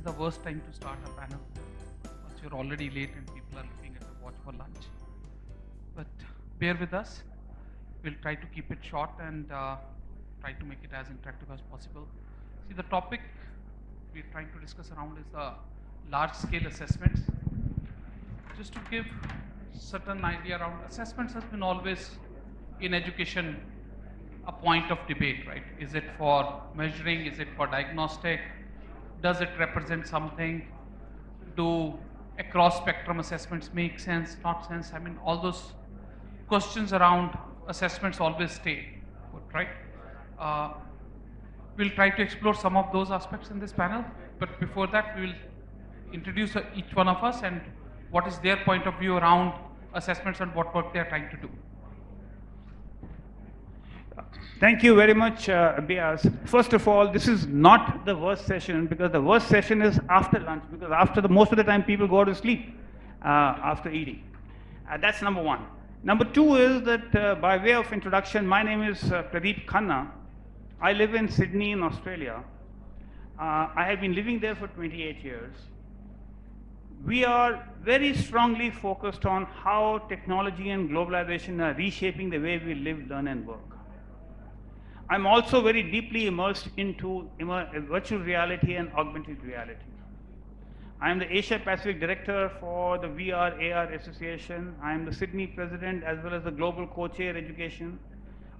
the worst time to start a panel. Once you're already late and people are looking at the watch for lunch. But bear with us. We'll try to keep it short and try to make it as interactive as possible. See, the topic we're trying to discuss around is the large-scale assessments. Just to give certain idea around assessments has been always in education a point of debate, right? Is it for measuring? Is it for diagnostic? Does it represent something? Do across spectrum assessments make sense, not sense? I mean, all those questions around assessments always stay put, right? We'll try to explore some of those aspects in this panel, but before that, we will introduce each one of us and what is their point of view around assessments and what work they are trying to do. Thank you very much, Bias. First of all, this is not the worst session because the worst session is after lunch, because after most of the time people go to sleep after eating. That's number one. Number two is that by way of introduction, my name is Pradeep Khanna. I live in Sydney in Australia. I have been living there for 28 years. We are very strongly focused on how technology and globalization are reshaping the way we live, learn and work. I'm also very deeply immersed into virtual reality and augmented reality. I'm the Asia Pacific Director for the VR AR Association. I'm the Sydney President as well as the Global Co-Chair Education.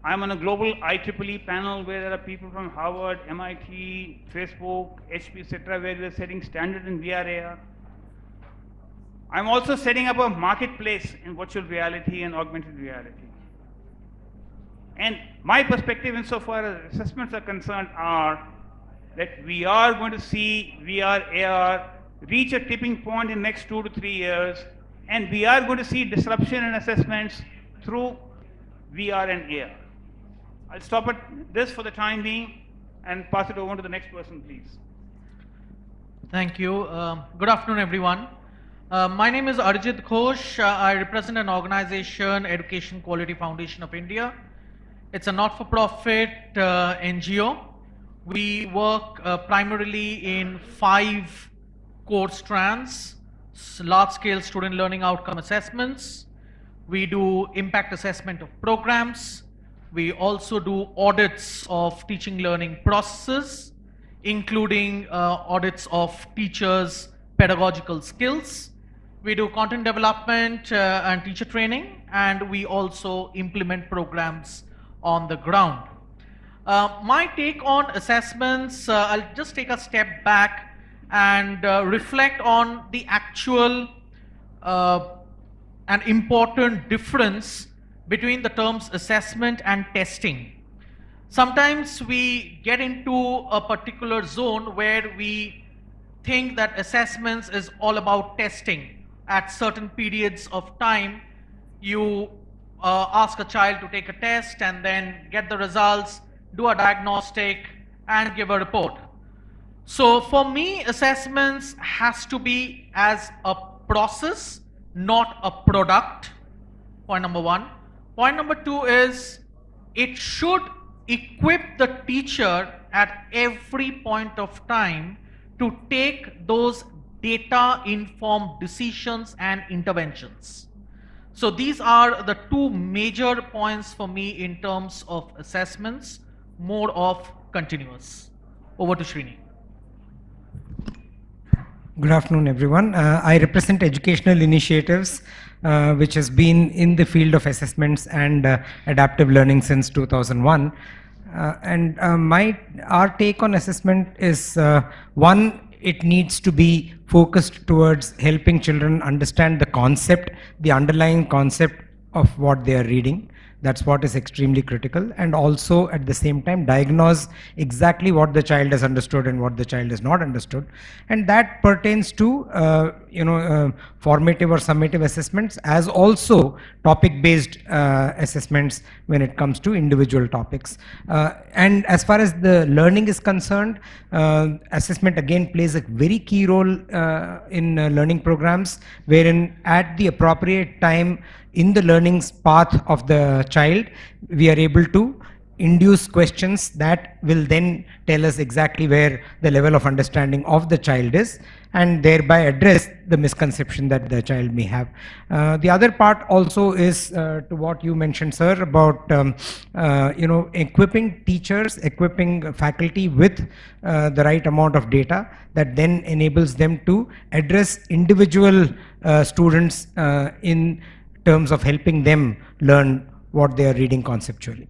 I'm on a global IEEE panel where there are people from Harvard, MIT, Facebook, HP, etc., where we're setting standard in VR AR. I'm also setting up a marketplace in virtual reality and augmented reality. And my perspective insofar as assessments are concerned are that we are going to see VR, AR reach a tipping point in the next 2 to 3 years, and we are going to see disruption in assessments through VR and AR. I'll stop at this for the time being and pass it over to the next person, please. Thank you. Good afternoon, everyone. My name is Arjit Ghosh. I represent an organization, Education Quality Foundation of India. It's a not-for-profit NGO. We work primarily in 5 core strands: large-scale student learning outcome assessments. We do impact assessment of programs. We also do audits of teaching learning processes, including audits of teachers' pedagogical skills. We do content development and teacher training, and we also implement programs on the ground. My take on assessments, I'll just take a step back and reflect on the actual and important difference between the terms assessment and testing. Sometimes we get into a particular zone where we think that assessments is all about testing. At certain periods of time, you ask a child to take a test and then get the results, do a diagnostic and give a report. So for me, assessments has to be as a process, not a product. Point number one. Point number two is it should equip the teacher at every point of time to take those data-informed decisions and interventions. So these are the 2 major points for me in terms of assessments, more of continuous. Over to Srini. Good afternoon, everyone. I represent Educational Initiatives, which has been in the field of assessments and adaptive learning since 2001. Our take on assessment is one, it needs to be focused towards helping children understand the concept, the underlying concept of what they are reading. That's what is extremely critical, and also at the same time diagnose exactly what the child has understood and what the child has not understood, and that pertains to formative or summative assessments as also topic-based assessments when it comes to individual topics. And as far as the learning is concerned, assessment again plays a very key role in learning programs, wherein at the appropriate time in the learning path of the child, we are able to induce questions that will then tell us exactly where the level of understanding of the child is, and thereby address the misconception that the child may have. The other part also is to what you mentioned, sir, about equipping teachers, equipping faculty with the right amount of data that then enables them to address individual students in terms of helping them learn what they are reading conceptually.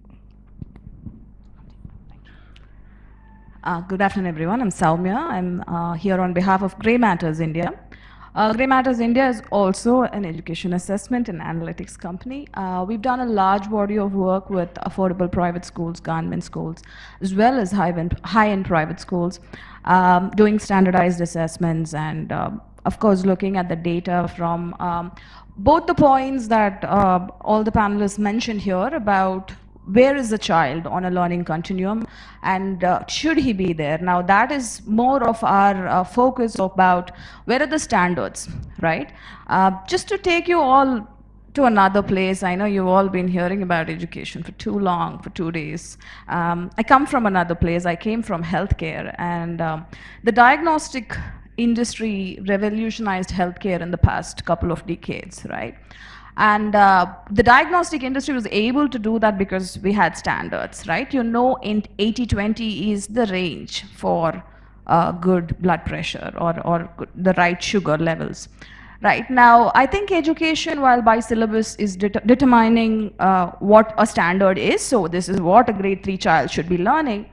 Good afternoon, everyone. I'm Soumya. I'm here on behalf of Grey Matters India. Grey Matters India is also an education assessment and analytics company. We've done a large body of work with affordable private schools, government schools, as well as high-end private schools, doing standardized assessments and, of course, looking at the data from both the points that all the panelists mentioned here about where is the child on a learning continuum and should he be there? Now that is more of our focus about where are the standards, right? Just to take you all to another place, I know you've all been hearing about education for too long, for 2 days. I come from another place, I came from healthcare, and the diagnostic industry revolutionized healthcare in the past couple of decades, right? And the diagnostic industry was able to do that because we had standards, right? You know, in 80-20 is the range for good blood pressure or the right sugar levels. Right now, I think education, while by syllabus, is determining what a standard is. So this is what a grade 3 child should be learning.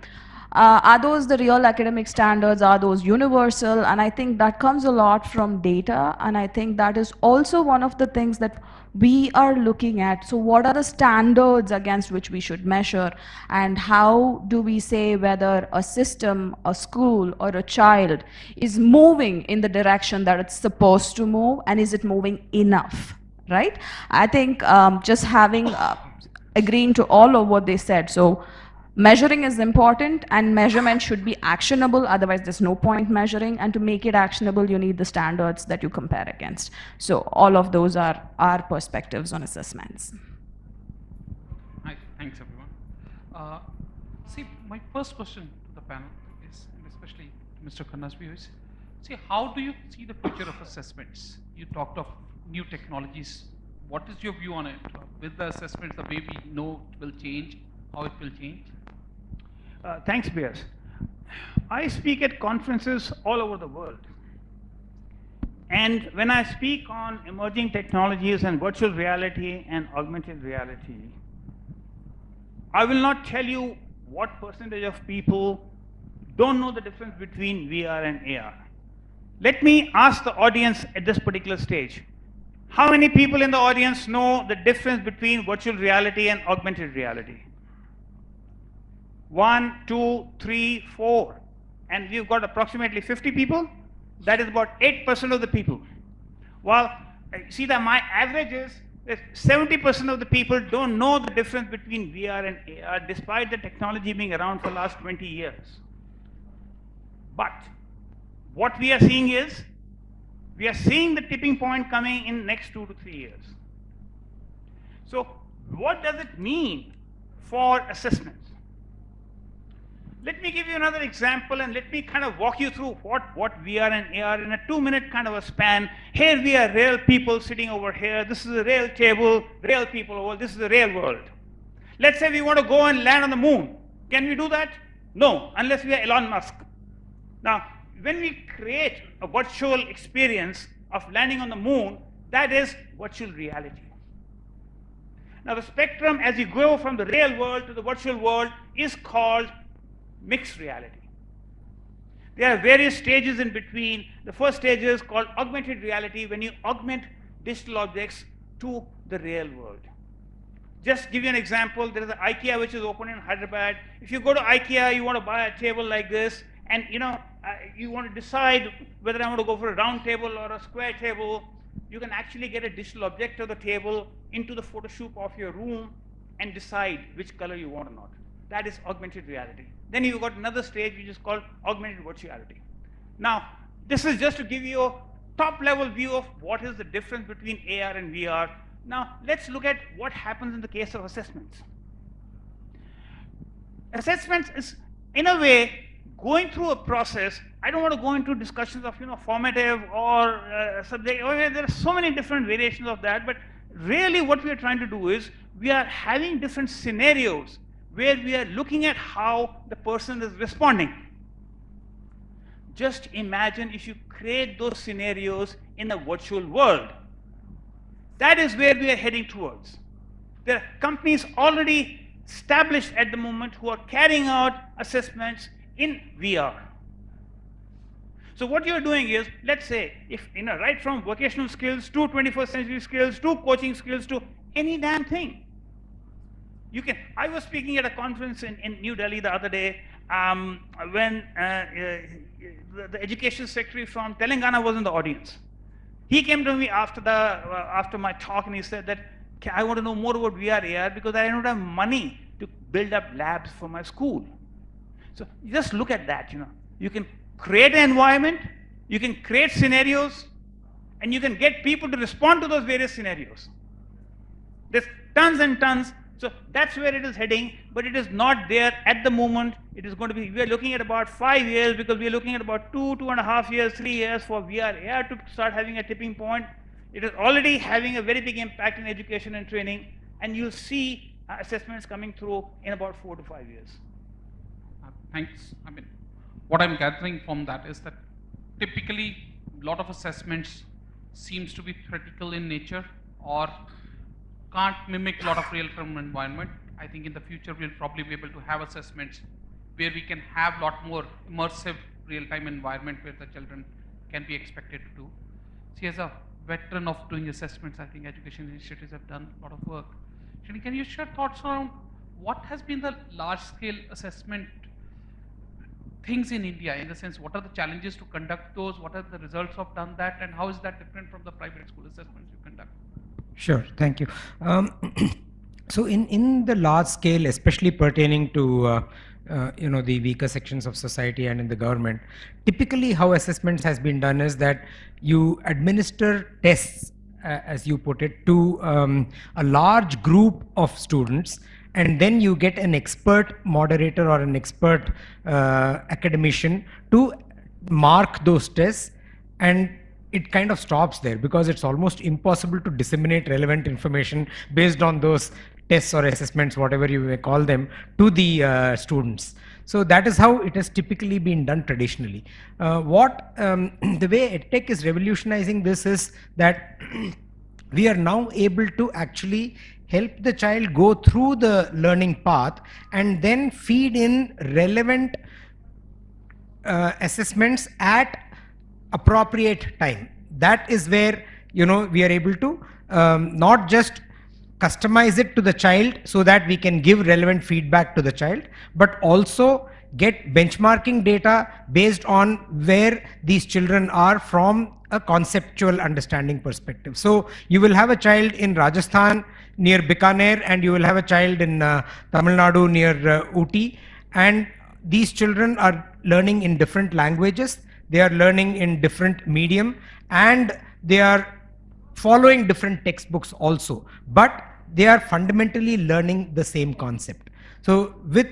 Are those the real academic standards? Are those universal? And I think that comes a lot from data. And I think that is also one of the things that we are looking at. So what are the standards against which we should measure? And how do we say whether a system, a school, or a child is moving in the direction that it's supposed to move? And is it moving enough, right? I think just having, agreeing to all of what they said. So measuring is important, and measurement should be actionable, otherwise there's no point measuring, and to make it actionable you need the standards that you compare against. So all of those are our perspectives on assessments. Hi, thanks everyone. See, my first question to the panel is, and especially to Mr. Khanna's views, see, how do you see the future of assessments? You talked of new technologies. What is your view on it? With the assessments, the way we know it will change, how it will change? Thanks, Bias. I speak at conferences all over the world. And when I speak on emerging technologies and virtual reality and augmented reality, I will not tell you what percentage of people don't know the difference between VR and AR. Let me ask the audience at this particular stage. How many people in the audience know the difference between virtual reality and augmented reality? 1, 2, 3, 4. And we've got approximately 50 people. That is about 8% of the people. Well, see that my average is that 70% of the people don't know the difference between VR and AR, despite the technology being around for the last 20 years. But what we are seeing is, we are seeing the tipping point coming in next 2 to 3 years. So what does it mean for assessments? Let me give you another example, and let me kind of walk you through what VR and AR in a 2-minute kind of a span. Here we are real people sitting over here. This is a real table, real people over. This is the real world. Let's say we want to go and land on the moon. Can we do that? No, unless we are Elon Musk. Now, when we create a virtual experience of landing on the moon, that is virtual reality. Now, the spectrum as you go from the real world to the virtual world is called mixed reality. There are various stages in between. The first stage is called augmented reality, when you augment digital objects to the real world. Just give you an example, there is an IKEA which is open in Hyderabad. If you go to IKEA, you want to buy a table like this, and you want to decide whether I want to go for a round table or a square table. You can actually get a digital object of the table into the Photoshop of your room and decide which color you want or not. That is augmented reality. Then you've got another stage which is called augmented virtuality. Now, this is just to give you a top-level view of what is the difference between AR and VR. Now, let's look at what happens in the case of assessments. assessments is, in a way, going through a process. I don't want to go into discussions of, formative or subject. There are so many different variations of that, but really what we are trying to do is we are having different scenarios where we are looking at how the person is responding. Just imagine if you create those scenarios in a virtual world. That is where we are heading towards. There are companies already established at the moment who are carrying out assessments in VR. So what you're doing is, let's say, if right from vocational skills to 21st century skills to coaching skills to any damn thing. I was speaking at a conference in New Delhi the other day when the education secretary from Telangana was in the audience. He came to me after my talk and he said that, I want to know more about VR, AR because I don't have money to build up labs for my school. So just look at that, You can create an environment, you can create scenarios, and you can get people to respond to those various scenarios. There's tons and tons. So that's where it is heading, but it is not there at the moment. It is going to be, we are looking at about 5 years because we are looking at about 2.5 years, 3 years for VR, AR to start having a tipping point. It is already having a very big impact in education and training, and you'll see assessments coming through in about 4 to 5 years. Thanks. What I'm gathering from that is that typically a lot of assessments seems to be theoretical in nature or can't mimic a lot of real-time environment. I think in the future we'll probably be able to have assessments where we can have a lot more immersive real-time environment where the children can be expected to do. See, as a veteran of doing assessments, I think education initiatives have done a lot of work. Shani, can you share thoughts around what has been the large-scale assessment things in India, in the sense, what are the challenges to conduct those, what are the results of done that, and how is that different from the private school assessments you conduct? Sure, thank you. So in the large scale, especially pertaining to the weaker sections of society and in the government, typically how assessments has been done is that you administer tests, as you put it, to a large group of students, and then you get an expert moderator or an expert academician to mark those tests, and it kind of stops there because it's almost impossible to disseminate relevant information based on those tests or assessments, whatever you may call them, to the students. So that is how it has typically been done traditionally. The way EdTech is revolutionizing this is that we are now able to actually help the child go through the learning path and then feed in relevant assessments at appropriate time. That is where we are able to not just customize it to the child so that we can give relevant feedback to the child, but also get benchmarking data based on where these children are from a conceptual understanding perspective. So you will have a child in Rajasthan near Bikaner, and you will have a child in Tamil Nadu near Ooty, and these children are learning in different languages, they are learning in different medium, and they are following different textbooks also, but they are fundamentally learning the same concept. So with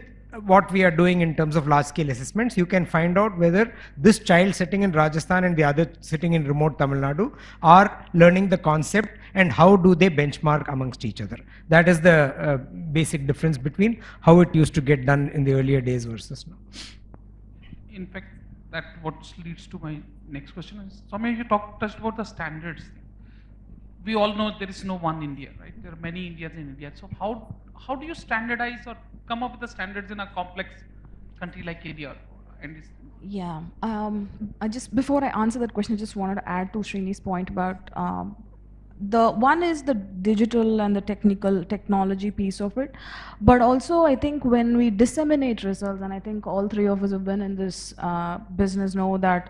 what we are doing in terms of large scale assessments, you can find out whether this child sitting in Rajasthan and the other sitting in remote Tamil Nadu are learning the concept, and how do they benchmark amongst each other. That is the basic difference between how it used to get done in the earlier days versus now. In fact, that what leads to my next question is, Soumya, you touched about the standards. We all know there is no one India, right? There are many Indias in India. So how do you standardize or come up with the standards in a complex country like India? Yeah, before I answer that question, I just wanted to add to Srini's point about the one is the digital and the technology piece of it, but also I think when we disseminate results, and I think all three of us have been in this business know that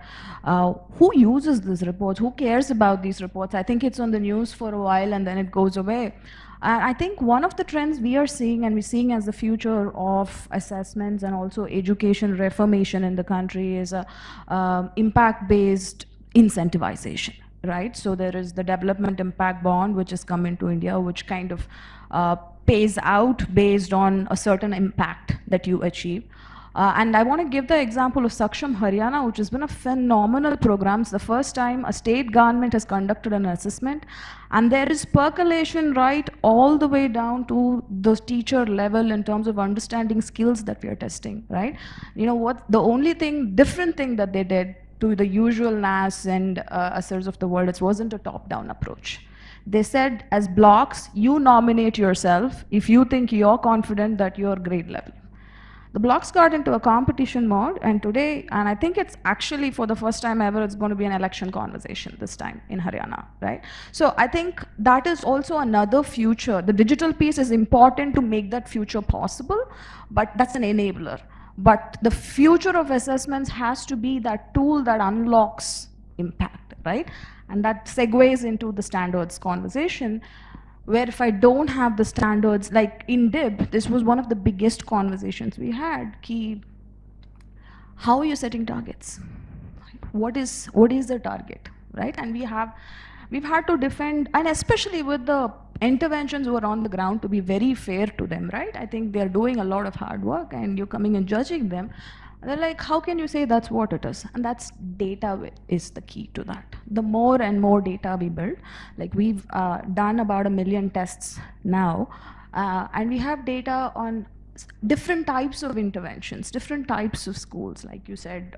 who uses these reports, who cares about these reports. I think it's on the news for a while and then it goes away. And I think one of the trends we are seeing, and we're seeing as the future of assessments and also education reformation in the country, is a impact-based incentivization. Right, so there is the development impact bond which has come into India, which kind of pays out based on a certain impact that you achieve. And I want to give the example of Saksham Haryana, which has been a phenomenal program. It's the first time a state government has conducted an assessment, and there is percolation right all the way down to the teacher level in terms of understanding skills that we are testing, right? You know what, the only thing, different thing that they did to the usual NAS and assessors of the world, it wasn't a top-down approach. They said, as blocks, you nominate yourself if you think you're confident that you're grade level. The blocks got into a competition mode, and today, and I think it's actually for the first time ever, it's going to be an election conversation this time in Haryana, right? So I think that is also another future. The digital piece is important to make that future possible, but that's an enabler. But the future of assessments has to be that tool that unlocks impact, right? And that segues into the standards conversation, where if I don't have the standards, like in DIB, this was one of the biggest conversations we had. Key, how are you setting targets? What is the target, right? And we've had to defend, and especially with the interventions who are on the ground, to be very fair to them, right? I think they're doing a lot of hard work, and you're coming and judging them. They're like, how can you say that's what it is? And that's data is the key to that. The more and more data we build, like we've done about 1 million tests now, and we have data on different types of interventions, different types of schools, like you said,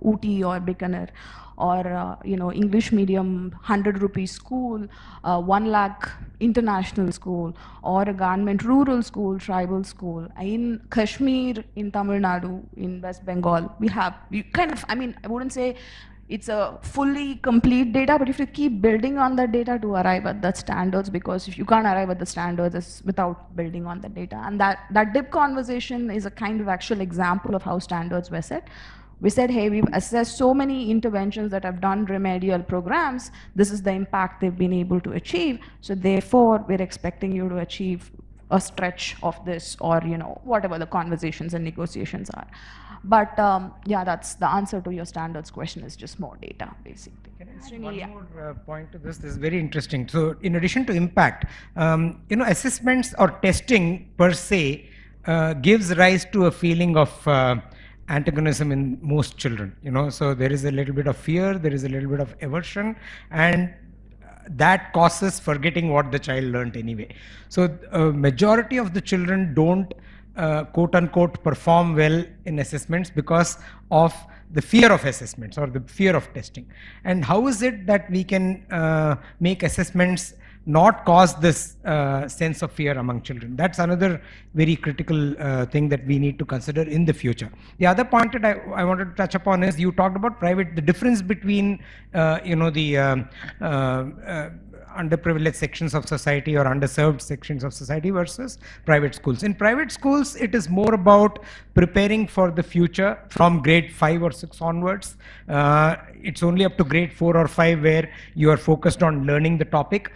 Ooty or Bikaner, or English medium 100 rupee school, 1 lakh international school, or a government rural school, tribal school. In Kashmir, in Tamil Nadu, in West Bengal, we kind of, I wouldn't say it's a fully complete data, but if you keep building on that data to arrive at the standards, because if you can't arrive at the standards, it's without building on the data. And that DIP conversation is a kind of actual example of how standards were set. We said, hey, we've assessed so many interventions that have done remedial programs. This is the impact they've been able to achieve. So therefore, we're expecting you to achieve a stretch of this, or whatever the conversations and negotiations are. But yeah, that's the answer to your standards question, is just more data, basically. Can I add one more point to this? This is very interesting. So in addition to impact, assessments or testing per se gives rise to a feeling of antagonism in most children, so there is a little bit of fear, there is a little bit of aversion, and that causes forgetting what the child learned anyway. So majority of the children don't quote unquote perform well in assessments because of the fear of assessments or the fear of testing. And how is it that we can make assessments not cause this sense of fear among children? That's another very critical thing that we need to consider in the future. The other point that I wanted to touch upon is, you talked about the difference between the underprivileged sections of society or underserved sections of society versus private schools. In private schools, it is more about preparing for the future from grade 5 or 6 onwards. It's only up to grade 4 or 5 where you are focused on learning the topic.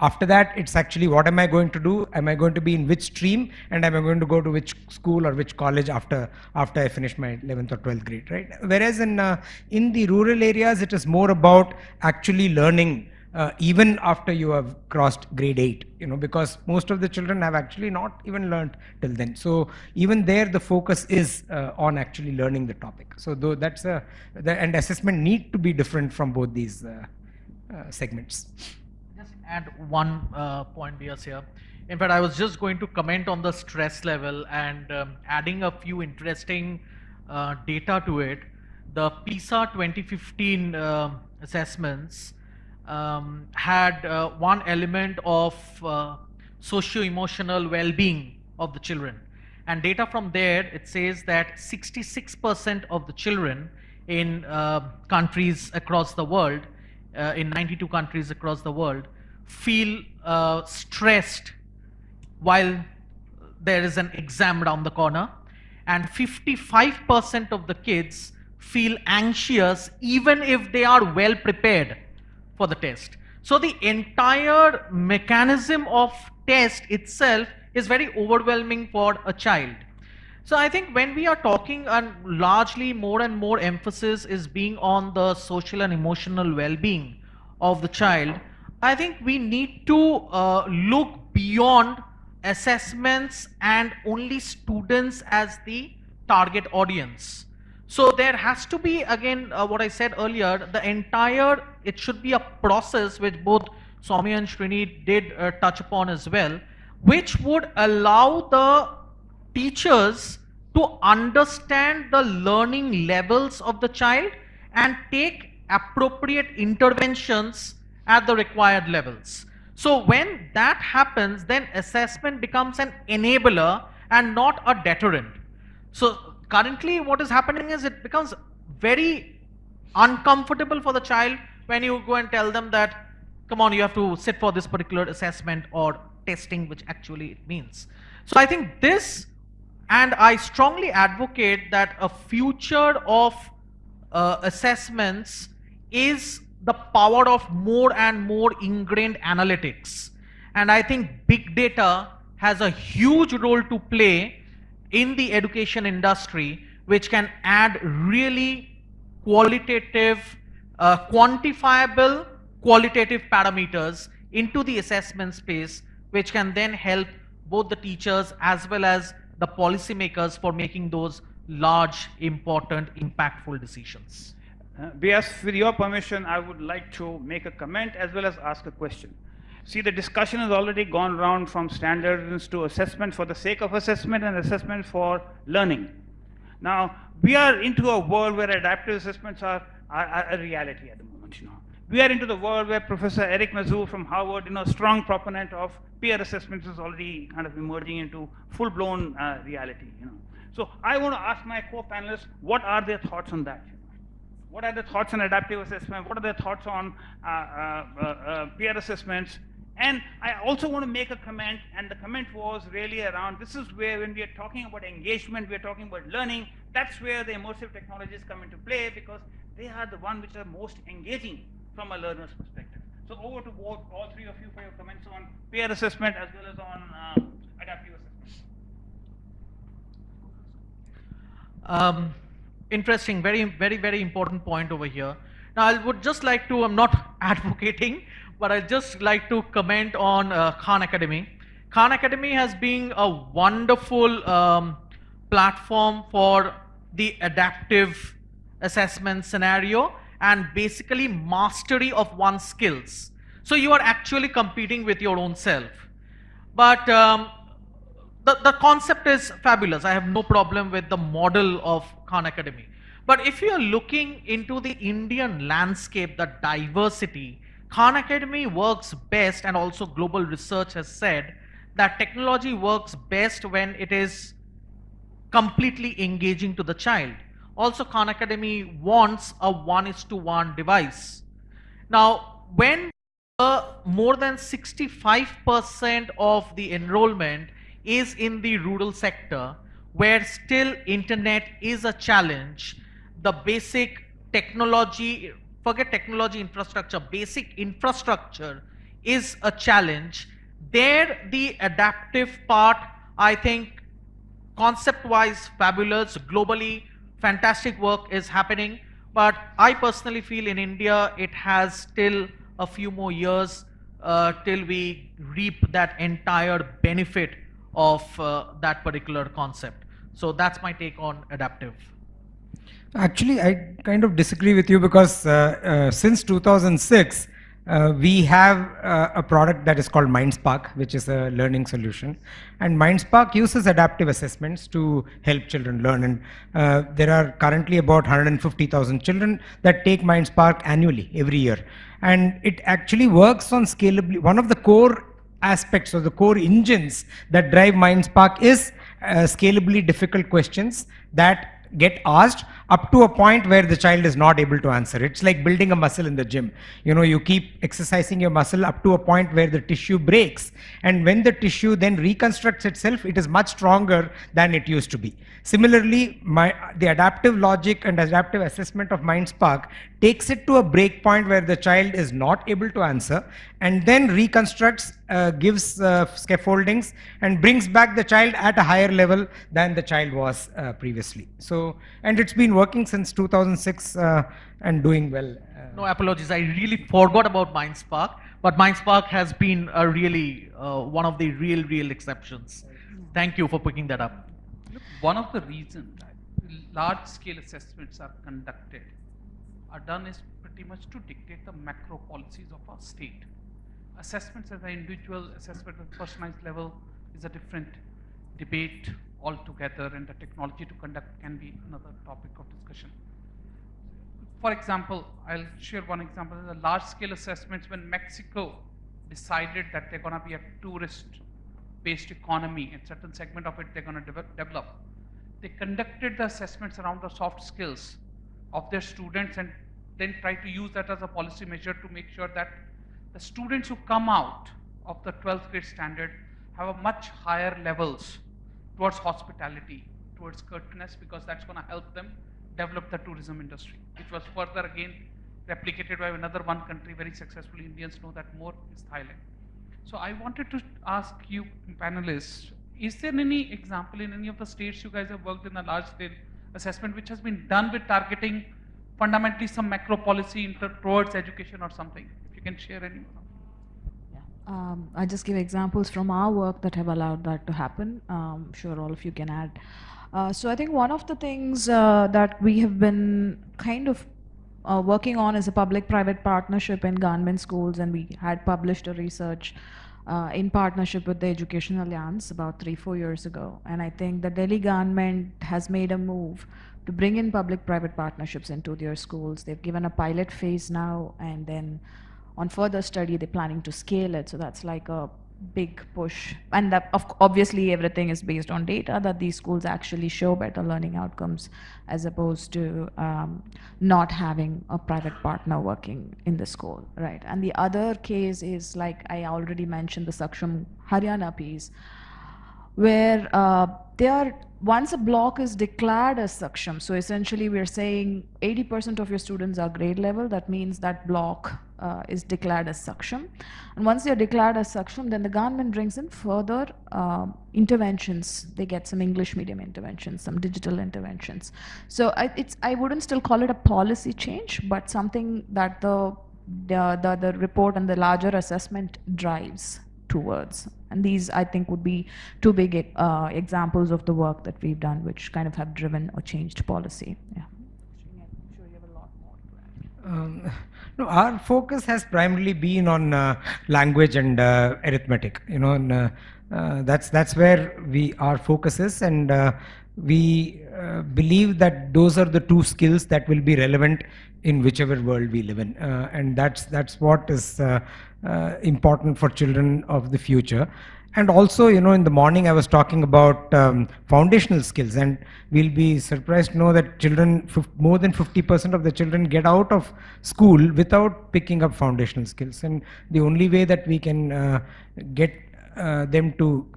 After that, it's actually, what am I going to do? Am I going to be in which stream? And am I going to go to which school or which college after I finish my 11th or 12th grade, right? Whereas in the rural areas, it is more about actually learning even after you have crossed grade 8, because most of the children have actually not even learned till then. So even there, the focus is on actually learning the topic. So though and assessment need to be different from both these segments. Just add one point, Bias, here. In fact, I was just going to comment on the stress level and adding a few interesting data to it. The PISA 2015 assessments had one element of socio-emotional well-being of the children. And data from there, it says that 66% of the children in countries across the world, in 92 countries across the world, feel stressed while there is an exam around the corner. And 55% of the kids feel anxious even if they are well prepared for the test. So the entire mechanism of test itself is very overwhelming for a child. So I think when we are talking, and largely more and more emphasis is being on the social and emotional well-being of the child, I think we need to look beyond assessments and only students as the target audience. So there has to be, again, what I said earlier, it should be a process which both Soumya and Srini did touch upon as well, which would allow the teachers to understand the learning levels of the child and take appropriate interventions at the required levels. So when that happens, then assessment becomes an enabler and not a deterrent. So currently what is happening is it becomes very uncomfortable for the child when you go and tell them that, come on, you have to sit for this particular assessment or testing, which actually it means. So I think this, and I strongly advocate that a future of assessments is the power of more and more ingrained analytics. And I think big data has a huge role to play in the education industry, which can add really qualitative, quantifiable, qualitative parameters into the assessment space, which can then help both the teachers as well as the policymakers for making those large, important, impactful decisions. Bias, with your permission, I would like to make a comment as well as ask a question. See, the discussion has already gone round from standards to assessment for the sake of assessment and assessment for learning. Now, we are into a world where adaptive assessments are a reality at the moment. We are into the world where Professor Eric Mazur from Harvard, strong proponent of peer assessments, is already kind of emerging into full-blown reality. So I want to ask my co-panelists, what are their thoughts on that? What are their thoughts on adaptive assessment? What are their thoughts on peer assessments? And I also want to make a comment, and the comment was really around, this is where when we are talking about engagement, we are talking about learning, that's where the immersive technologies come into play, because they are the ones which are most engaging from a learner's perspective. So over to both, all three of you for your comments on peer assessment as well as on adaptive assessment. Interesting, very important point over here. Now I would just like to, I'm not advocating, but I'd just like to comment on Khan Academy. Khan Academy has been a wonderful platform for the adaptive assessment scenario and basically mastery of one's skills. So you are actually competing with your own self. But the concept is fabulous. I have no problem with the model of Khan Academy. But if you are looking into the Indian landscape, the diversity, Khan Academy works best, and also global research has said that technology works best when it is completely engaging to the child. Also, Khan Academy wants a 1:1 device. Now, when more than 65% of the enrollment is in the rural sector, where still internet is a challenge, the basic technology, forget technology infrastructure, basic infrastructure is a challenge. There, the adaptive part, I think, concept-wise fabulous, globally fantastic work is happening, but I personally feel in India it has still a few more years till we reap that entire benefit of that particular concept. So that's my take on adaptive. Actually, I kind of disagree with you, because since 2006, we have a product that is called MindSpark, which is a learning solution. And MindSpark uses adaptive assessments to help children learn. And there are currently about 150,000 children that take MindSpark annually, every year. And it actually works on scalability. One of the core aspects or the core engines that drive MindSpark is scalably difficult questions that get asked up to a point where the child is not able to answer. It's like building a muscle in the gym. You keep exercising your muscle up to a point where the tissue breaks, and when the tissue then reconstructs itself, it is much stronger than it used to be. Similarly, the adaptive logic and adaptive assessment of MindSpark takes it to a break point where the child is not able to answer, and then reconstructs, gives scaffoldings, and brings back the child at a higher level than the child was previously. So, and it's been working since 2006 and doing well. No apologies, I really forgot about MindSpark, But MindSpark has been a really one of the real exceptions. Thank you for picking that up. Look, one of the reasons that large-scale assessments are conducted are done is pretty much to dictate the macro policies of our state. Assessments at the individual, assessment at the personalized level is a different debate altogether, and the technology to conduct can be another topic of discussion. For example, I'll share one example. The large-scale assessments when Mexico decided that they're going to be a tourist-based economy, and certain segment of it they're going to develop. They conducted the assessments around the soft skills of their students and then try to use that as a policy measure to make sure that the students who come out of the 12th grade standard have a much higher levels towards hospitality, towards courteousness, because that's going to help them develop the tourism industry, which was further again replicated by another one country very successfully. Indians know that more is Thailand. So I wanted to ask you panelists, is there any example in any of the states you guys have worked in a large scale assessment which has been done with targeting fundamentally some macro policy towards education or something? If you can share any. I just give examples from our work that have allowed that to happen. I'm sure all of you can add. So I think one of the things that we have been kind of working on is a public-private partnership in government schools, and we had published a research in partnership with the Education Alliance about 3-4 years ago. And I think the Delhi government has made a move to bring in public-private partnerships into their schools. They've given a pilot phase now, and then on further study, they're planning to scale it. So that's like a big push. And that, obviously, everything is based on data that these schools actually show better learning outcomes as opposed to not having a private partner working in the school, right? And the other case is, like I already mentioned, the Saksham Haryana piece, where once a block is declared as Saksham, so essentially we're saying 80% of your students are grade level, that means that block is declared as Saksham. And once they're declared as Saksham, then the government brings in further interventions. They get some English medium interventions, some digital interventions. So I wouldn't still call it a policy change, but something that the report and the larger assessment drives towards. And these, I think, would be two big examples of the work that we've done, which kind of have driven or changed policy. Yeah. I'm sure you have a lot more to add. No, our focus has primarily been on language and arithmetic. You know, and, that's where our focus is, and we believe that those are the two skills that will be relevant in whichever world we live in, and that's what is important for children of the future. And also, you know, in the morning I was talking about foundational skills, and we'll be surprised to know that children, more than 50% of the children get out of school without picking up foundational skills. And the only way that we can get them to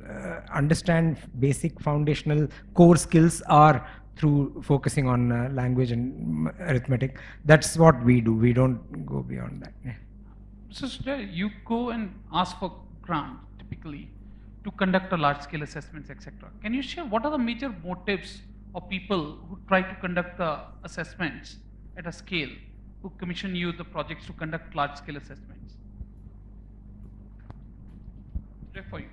understand basic foundational core skills are through focusing on language and arithmetic. That's what we do. We don't go beyond that. Yeah. So you go and ask for grant typically to conduct a large-scale assessments, etc. Can you share what are the major motives of people who try to conduct the assessments at a scale, who commission you the projects to conduct large-scale assessments? For you.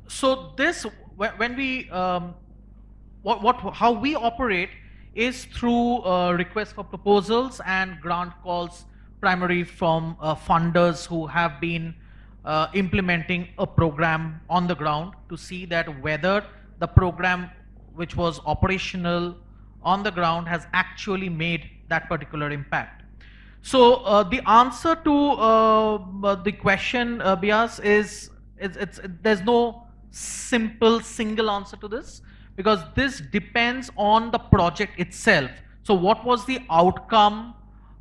So this, when we, how we operate is through requests for proposals and grant calls, primarily from funders who have been implementing a program on the ground to see that whether the program which was operational on the ground has actually made that particular impact. So the answer to the question, Bias, is there's no simple single answer to this, because this depends on the project itself. So what was the outcome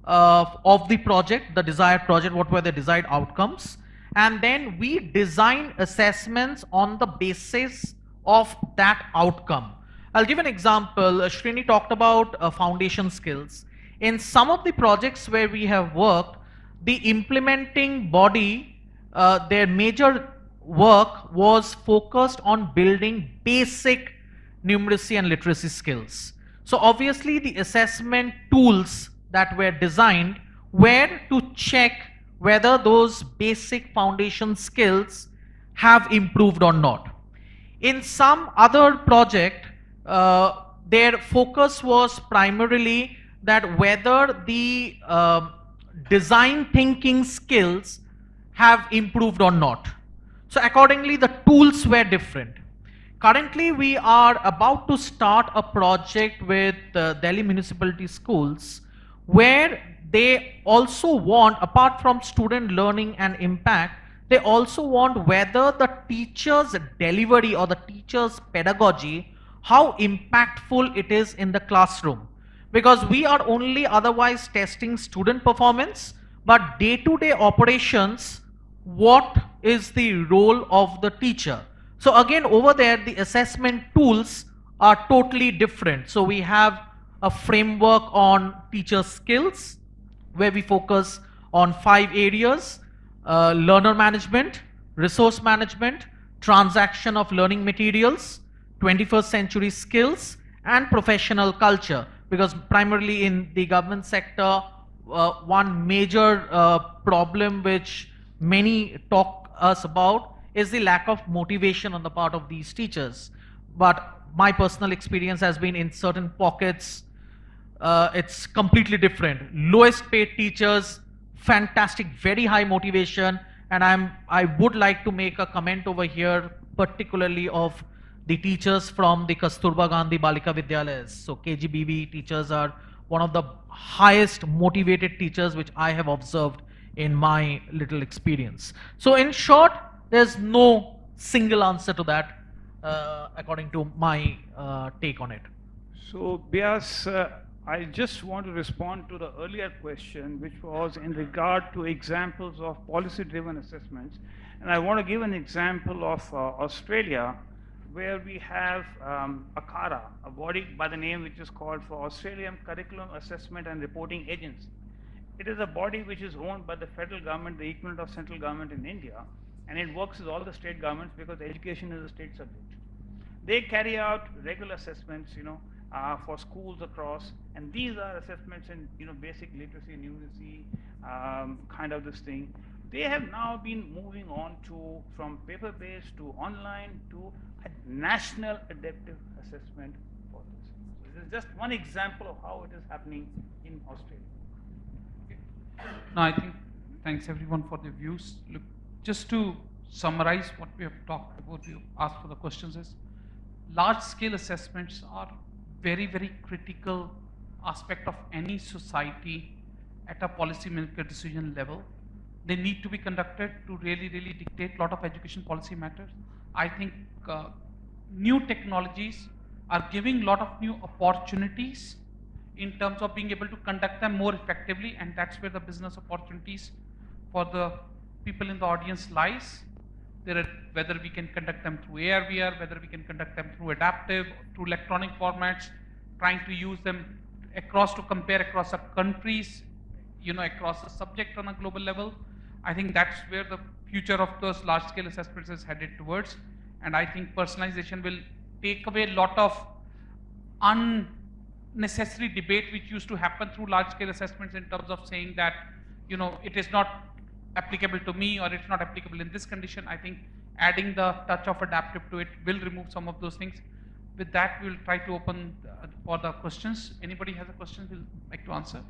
of the project, the desired project, what were the desired outcomes? And then we design assessments on the basis of that outcome. I'll give an example. Srini talked about foundation skills. In some of the projects where we have worked, the implementing body, their major work was focused on building basic numeracy and literacy skills. So obviously the assessment tools that were designed where to check whether those basic foundation skills have improved or not. In some other project, their focus was primarily that whether the design thinking skills have improved or not. So accordingly, the tools were different. Currently, we are about to start a project with Delhi municipality schools where they also want, apart from student learning and impact, they also want whether the teacher's delivery or the teacher's pedagogy, how impactful it is in the classroom. Because we are only otherwise testing student performance, but day-to-day operations, what is the role of the teacher? So again, over there, the assessment tools are totally different. So we have a framework on teacher skills, where we focus on 5 areas: learner management, resource management, transaction of learning materials, 21st century skills, and professional culture. Because primarily in the government sector, one major problem which many talk us about is the lack of motivation on the part of these teachers. But my personal experience has been in certain pockets, it's completely different. Lowest paid teachers, fantastic, very high motivation, and I would like to make a comment over here, particularly of the teachers from the Kasturba Gandhi Balika Vidyalayas. So KGBV teachers are one of the highest motivated teachers which I have observed in my little experience. So in short, there's no single answer to that, according to my take on it. So, Bias, I just want to respond to the earlier question, which was in regard to examples of policy-driven assessments. And I want to give an example of Australia, where we have ACARA, a body by the name which is called for Australian Curriculum Assessment and Reporting Agency. It is a body which is owned by the federal government, the equivalent of central government in India, and it works with all the state governments because education is a state subject. They carry out regular assessments, for schools across, and these are assessments in, basic literacy, numeracy, kind of this thing. They have now been moving on to, from paper-based to online to a national adaptive assessment for this. So this is just one example of how it is happening in Australia. No, I think thanks everyone for their views. Look, just to summarize what we have talked about, you asked for the questions is, large-scale assessments are very, very critical aspect of any society at a policymaker decision level. They need to be conducted to really, really dictate a lot of education policy matters. I think new technologies are giving a lot of new opportunities in terms of being able to conduct them more effectively, and that's where the business opportunities for the people in the audience lies. Whether we can conduct them through AR, VR, whether we can conduct them through adaptive, through electronic formats, trying to use them to compare across the countries, across the subject on a global level. I think that's where the future of those large-scale assessments is headed towards. And I think personalization will take away a lot of unnecessary debate which used to happen through large-scale assessments in terms of saying that, it is not applicable to me or it's not applicable in this condition. I think adding the touch of adaptive to it will remove some of those things. With that, we will try to open for the questions. Anybody has a question we'll like to answer?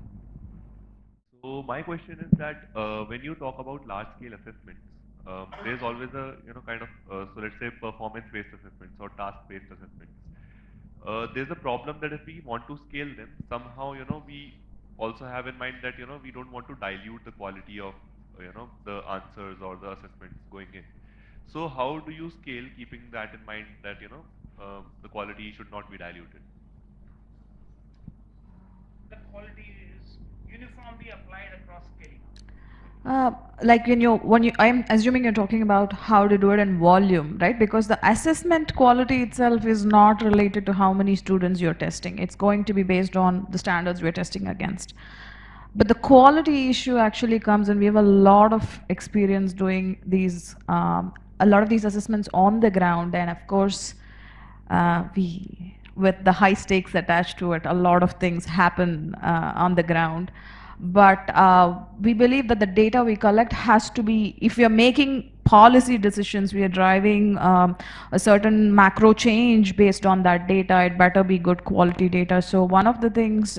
So my question is that when you talk about large-scale assessments, there's always a kind of so let's say performance-based assessments or task-based assessments. There's a problem that if we want to scale them, somehow we also have in mind that we don't want to dilute the quality of the answers or the assessments going in. So how do you scale, keeping that in mind that the quality should not be diluted? The quality is uniformly applied across scaling. Like I'm assuming you're talking about how to do it in volume, right? Because the assessment quality itself is not related to how many students you're testing. It's going to be based on the standards we're testing against. But the quality issue actually comes, and we have a lot of experience doing these, a lot of these assessments on the ground, and of course, with the high stakes attached to it, a lot of things happen on the ground. But we believe that the data we collect has to be, if we are making policy decisions, we are driving a certain macro change based on that data, it better be good quality data. So one of the things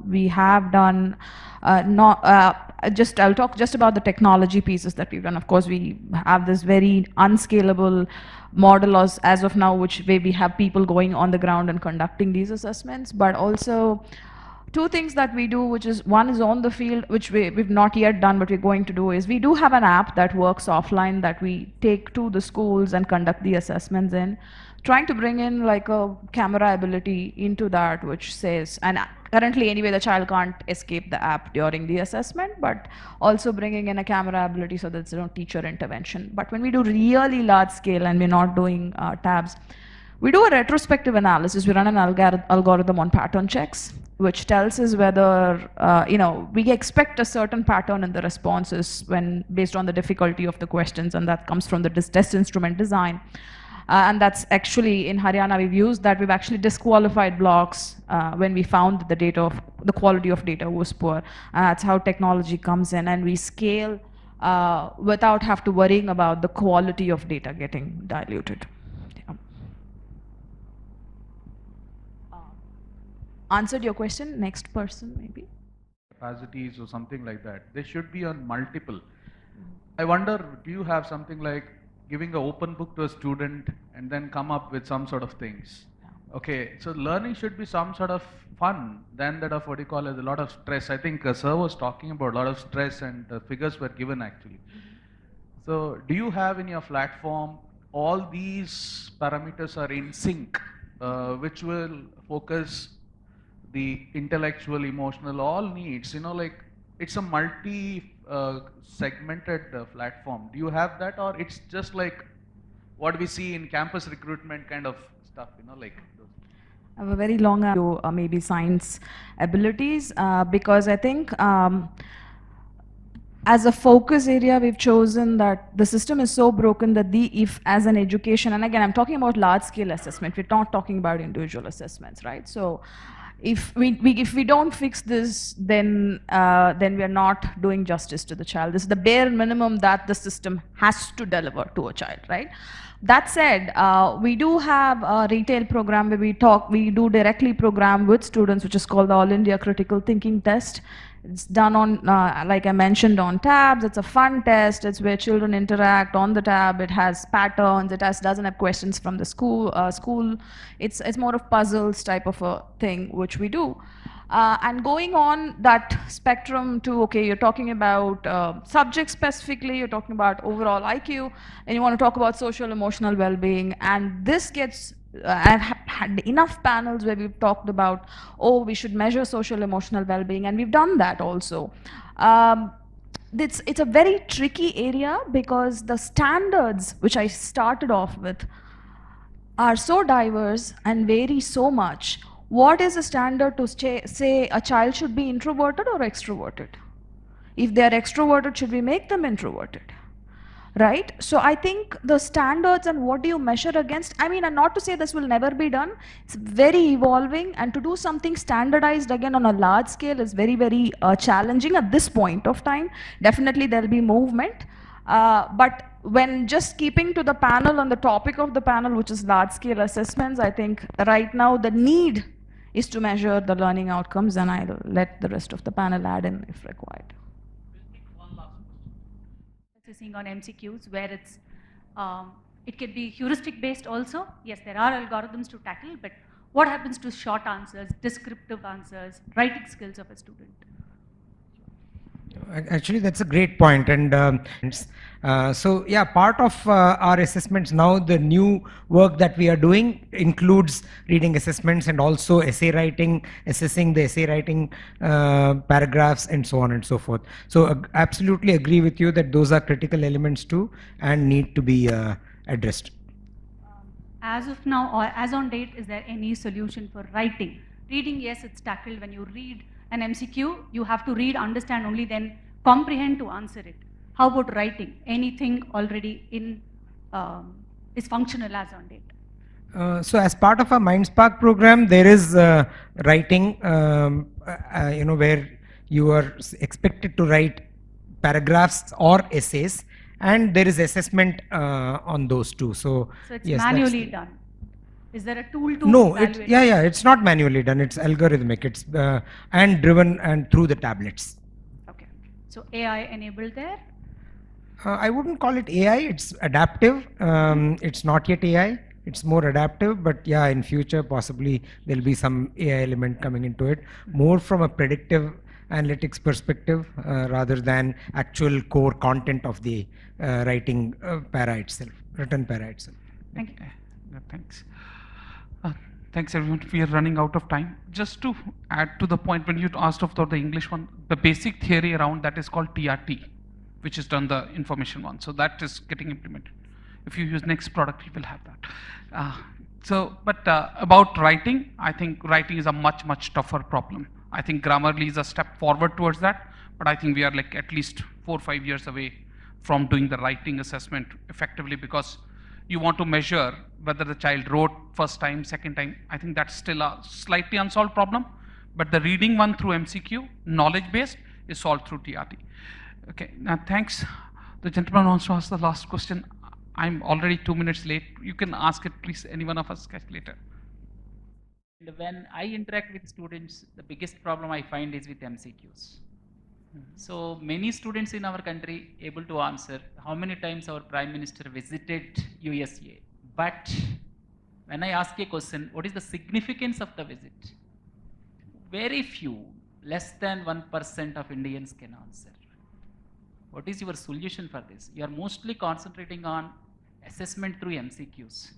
we have done, I'll talk just about the technology pieces that we've done. Of course, we have this very unscalable model as of now, which where we have people going on the ground and conducting these assessments, but also two things that we do, which is one is on the field, which we've not yet done, but we're going to do, is we do have an app that works offline that we take to the schools and conduct the assessments in, trying to bring in like a camera ability into that, which says, and currently anyway the child can't escape the app during the assessment, but also bringing in a camera ability so that there's no teacher intervention. But when we do really large scale and we're not doing tabs, we do a retrospective analysis. We run an algorithm on pattern checks, which tells us whether, we expect a certain pattern in the responses when based on the difficulty of the questions, and that comes from the test instrument design. And that's actually, in Haryana, we've used that. We've actually disqualified blocks when we found that the quality of data was poor. That's how technology comes in, and we scale without have to worrying about the quality of data getting diluted. Answered your question. Next person, maybe. Capacities or something like that. They should be on multiple. I wonder, do you have something like giving an open book to a student and then come up with some sort of things? Okay, so learning should be some sort of fun than that of what you call as a lot of stress. I think sir was talking about a lot of stress, and the figures were given actually. So do you have in your platform all these parameters are in sync, which will focus the intellectual, emotional, all needs, like it's a multi-segmented platform. Do you have that, or it's just like what we see in campus recruitment kind of stuff, like those? I have a very long maybe science abilities because I think as a focus area we've chosen that the system is so broken that if as an education, and again I'm talking about large scale assessment, we're not talking about individual assessments, right? So if we don't fix this, then we are not doing justice to the child. This is the bare minimum that the system has to deliver to a child, right? That said, we do have a retail program where we do directly program with students, which is called the All India Critical Thinking Test. It's done on, like I mentioned, on tabs. It's a fun test. It's where children interact on the tab. It has patterns. It doesn't have questions from the school. It's more of puzzles type of a thing, which we do. And going on that spectrum to, okay, you're talking about subject specifically, you're talking about overall IQ, and you want to talk about social emotional well-being. And this gets, I've had enough panels where we've talked about, we should measure social emotional well-being, and we've done that also. It's a very tricky area because the standards, which I started off with, are so diverse and vary so much. What is a standard to say a child should be introverted or extroverted? If they are extroverted, should we make them introverted? Right? So I think the standards and what do you measure against, and not to say this will never be done, it's very evolving, and to do something standardized again on a large scale is very, very challenging at this point of time. Definitely there'll be movement, but when just keeping to the panel on the topic of the panel, which is large scale assessments, I think right now the need is to measure the learning outcomes, and I'll let the rest of the panel add in if required. Focusing on MCQs where it can be heuristic based also. Yes, there are algorithms to tackle, but what happens to short answers, descriptive answers, writing skills of a student? Actually, that's a great point. And so, yeah, part of our assessments now, the new work that we are doing includes reading assessments and also essay writing, assessing the essay writing paragraphs and so on and so forth. So absolutely agree with you that those are critical elements too and need to be addressed. As of now, or as on date, is there any solution for writing? Reading, yes, it's tackled. When you read an MCQ, you have to read, understand only, then comprehend to answer it. How about writing? Anything already in is functional as on date? So as part of our MindSpark program, there is writing, where you are expected to write paragraphs or essays, and there is assessment on those too. So it's yes, that's manually the- done. Is there a tool to No, evaluate? it's not manually done. It's algorithmic. It's and driven and through the tablets. Okay. So AI enabled there? I wouldn't call it AI. It's adaptive. It's not yet AI. It's more adaptive. But yeah, in future possibly there'll be some AI element coming into it. More from a predictive analytics perspective rather than actual core content of the writing written para itself. Thank you. Thanks. Thanks everyone. We are running out of time. Just to add to the point, when you asked of the English one, the basic theory around that is called TRT, which is done the information one. So that is getting implemented. If you use next product, you will have that. But about writing, I think writing is a much, much tougher problem. I think Grammarly is a step forward towards that, but I think we are like at least 4 or 5 years away from doing the writing assessment effectively, because you want to measure whether the child wrote first time, second time. I think that's still a slightly unsolved problem, but the reading one through MCQ, knowledge based, is solved through TRT. Okay, now thanks. The gentleman wants to ask the last question. I'm already 2 minutes late. You can ask it, please, any one of us later. When I interact with students, the biggest problem I find is with MCQs. So many students in our country able to answer how many times our Prime Minister visited USA. But when I ask a question, what is the significance of the visit? Very few, less than 1% of Indians can answer. What is your solution for this? You are mostly concentrating on assessment through MCQs.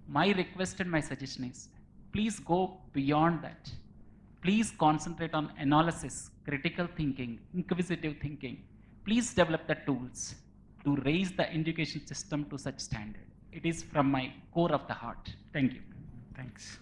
My request and my suggestion is, please go beyond that. Please concentrate on analysis, critical thinking, inquisitive thinking. Please develop the tools to raise the education system to such standard. It is from my core of the heart. Thank you. Thanks.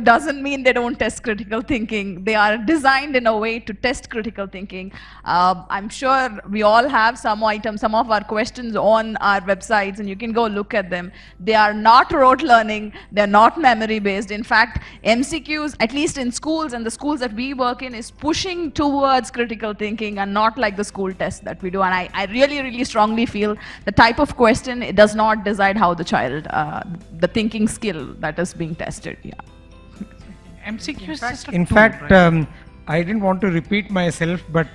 Doesn't mean they don't test critical thinking. They are designed in a way to test critical thinking. I'm sure we all have some items, some of our questions on our websites, and you can go look at them. They are not rote learning. They're not memory based. In fact, MCQs, at least in schools and the schools that we work in, is pushing towards critical thinking and not like the school tests that we do. And I really, really strongly feel the type of question, it does not decide how the child, the thinking skill that is being tested. Yeah. MCQ is just a In tool, fact, right? I didn't want to repeat myself, but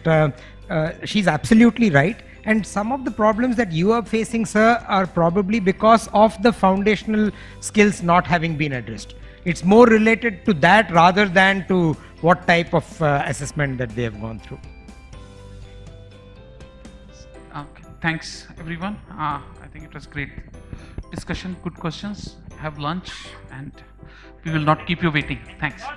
she's absolutely right. And some of the problems that you are facing, sir, are probably because of the foundational skills not having been addressed. It's more related to that rather than to what type of assessment that they have gone through. Okay. Thanks, everyone. I think it was great discussion, good questions. Have lunch, and we will not keep you waiting. Thanks.